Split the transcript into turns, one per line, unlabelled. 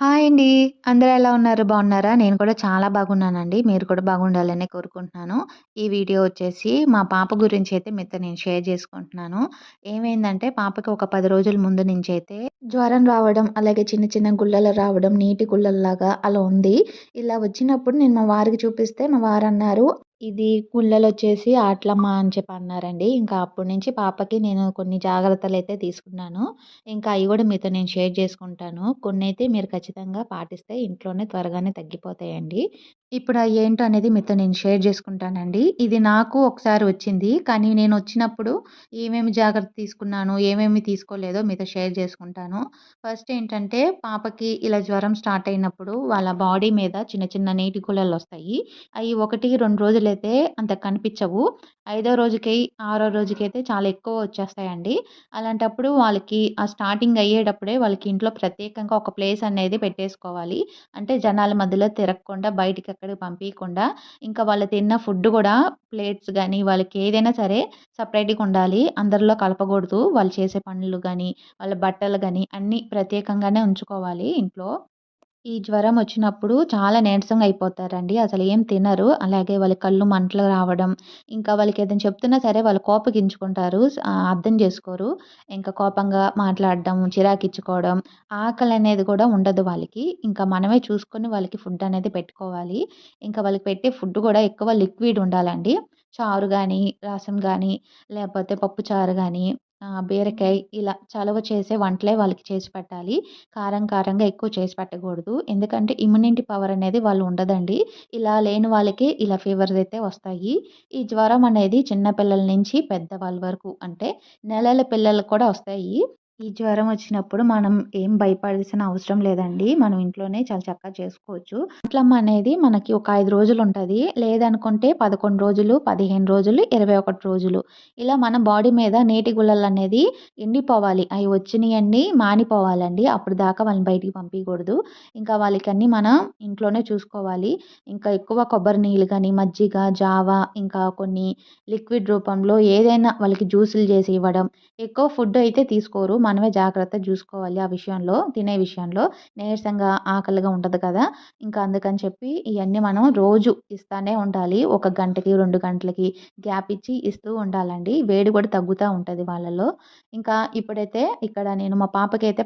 Hi అండి. అందరూ ఎలా ఉన్నారు? బాగున్నారా? నేను కూడా చాలా బాగున్నానండి. మీరు కూడా బాగుండాలనే కోరుకుంటున్నాను. ఈ వీడియో వచ్చేసి మా పాప గురించైతే మీతో నేను షేర్ చేసుకుంటున్నాను. ఏమైందంటే పాపకి ఒక 10 రోజుల ముందు నుంచైతే జ్వరం రావడం, అలాగే చిన్న చిన్న గుల్లలు రావడం, నీటి గుల్లల్లాగా అలా ఉంది. ఇలా వచ్చినప్పుడు నేను మా వారికి చూపిస్తే మా వారన్నారు, "ఇది గుల్లలొచ్చేసి ఆట్లమ్మ" అని చెప్పి అన్నారండి. ఇంకా అప్పటి నుంచి పాపకి నేను కొన్ని జాగ్రత్తలైతే తీసుకున్నాను. ఇంకా అయి గూడా మీతో నేను షేర్ చేసుకుంటాను. కొన్నైతే మీరు ఖచ్చితంగా పాటిస్తే ఇంట్లోనే త్వరగానే తగ్గిపోతాయండి. ఇప్పుడు అయ్యేంటో అనేది మీతో నేను షేర్ చేసుకుంటానండి. ఇది నాకు ఒకసారి వచ్చింది. కానీ నేనొచ్చినప్పుడు ఏమేమి జాగ్రత్త తీసుకున్నాను, ఏమేమి తీసుకోలేదో మీతో షేర్ చేసుకుంటాను. ఫస్ట్ ఏంటంటే పాపకి ఇలా జ్వరం స్టార్ట్ అయినప్పుడు వాళ్ళ బాడీ మీద చిన్న చిన్న నీటి గుల్లలొస్తాయి. అయి 1, 2 రోజులైతే అంత కనిపిచ్చవు. ఐదో రోజుకి, ఆరో రోజుకైతే చాలా ఎక్కువ వచ్చేస్తాయండి. అలాంటప్పుడు వాళ్ళకి ఆ స్టార్టింగ్ అయ్యేటప్పుడే వాళ్ళకి ఇంట్లో ప్రత్యేకంగా ఒక ప్లేస్ అనేది పెట్టేసుకోవాలి. అంటే జనాల మధ్యలో తిరగకుండా బయటికెక్కడికి పంపియకుండా, ఇంకా వాళ్ళు తిన్న ఫుడ్ గూడా ప్లేట్స్ గానీ, వాళ్ళకి ఏదైనా సరే సెపరేట్‌గా ఉండాలి. అందరిలో కలపగూడదు. వాళ్ళు చేసే పనులు గానీ, వాళ్ళ బట్టలు గానీ అన్నీ ప్రత్యేకంగానే ఉంచుకోవాలి ఇంట్లో. ఈ జ్వరం వచ్చినప్పుడు చాలా నీరసంగా అయిపోతారండి. అసలేం తినరు. అలాగే వాళ్ళ కళ్ళు మంటలు రావడం, ఇంకా వాళ్ళకేదైనా చెప్తున్నా సరే వాళ్ళు కోపగించుకుంటారు. అర్థం జేసుకోరు. ఇంకా కోపంగా మాట్లాడడం, చిరాకిచ్చుకోవడం, ఆకలనేది కూడా ఉండదు వాళ్ళకి. ఇంకా మనమే చూసుకొని వాళ్ళకి ఫుడ్ అనేది పెట్టుకోవాలి. ఇంకా వాళ్ళకి పెట్టే ఫుడ్ గూడా ఎక్కువ లిక్విడ్ ఉండాలండి. చారు గానీ, రసం గానీ, లేపోతే పప్పుచారు గానీ, బీరకాయ ఇలా చలవ చేసే వంటలే వాళ్ళకి చేసి పెట్టాలి. కారంగా ఎక్కువ చేసి పెట్టకూడదు. ఎందుకంటే ఇమ్యూనిటీ పవర్ అనేది వాళ్ళు ఉండదండి. ఇలా లేని వాళ్ళకి ఇలా ఫీవర్స్ అయితే వస్తాయి. ఈ జ్వరం అనేది చిన్న పిల్లల నుంచి పెద్దవాళ్ళ వరకు అంటే నెలల పిల్లలకి కూడా వస్తాయి. ఈ జ్వరం వచ్చినప్పుడు మనం ఏం భయపడాల్సిన అవసరం లేదండి. మనం ఇంట్లోనే చాలా చక్కగా చేసుకోవచ్చు. అట్లమ్మ అనేది మనకి ఒక 5 రోజులు ఉంటది. లేదనుకుంటే 11 రోజులు, 15 రోజులు, 21 రోజులు. ఇలా మన బాడీ మీద నీటి గుల్లలనేది ఎండిపోవాలి. అయి వచ్చినయన్నీ మానిపోవాలండి. అప్పటిదాకా వాళ్ళని బయటికి పంపియకూడదు. ఇంకా వాళ్ళకన్నీ మనం ఇంట్లోనే చూసుకోవాలి. ఇంకా ఎక్కువ కొబ్బరి నీళ్ళు గానీ, మజ్జిగ, జావ ఇంకా కొన్ని లిక్విడ్ రూపంలో ఏదైనా వాళ్ళకి జ్యూసులు చేసి ఇవ్వడం. ఎక్కువ ఫుడ్ అయితే తీసుకోరు. మనమే జాగ్రత్తగా జూసుకోవాలి ఆ విషయంలో, తినే విషయంలో. నీరసంగా, ఆకలిగా ఉంటది కదా! ఇంకా అందుకని చెప్పి ఇయన్నీ మనం రోజు ఇస్తానే ఉండాలి. ఒక గంటకి, 2 గంటలకి గ్యాప్ ఇచ్చి ఇస్తూ ఉండాలండి. వేడి కూడా తగ్గుతా ఉంటది వాళ్ళలో. ఇంకా ఇప్పుడైతే ఇక్కడ నేను మా పాపకైతే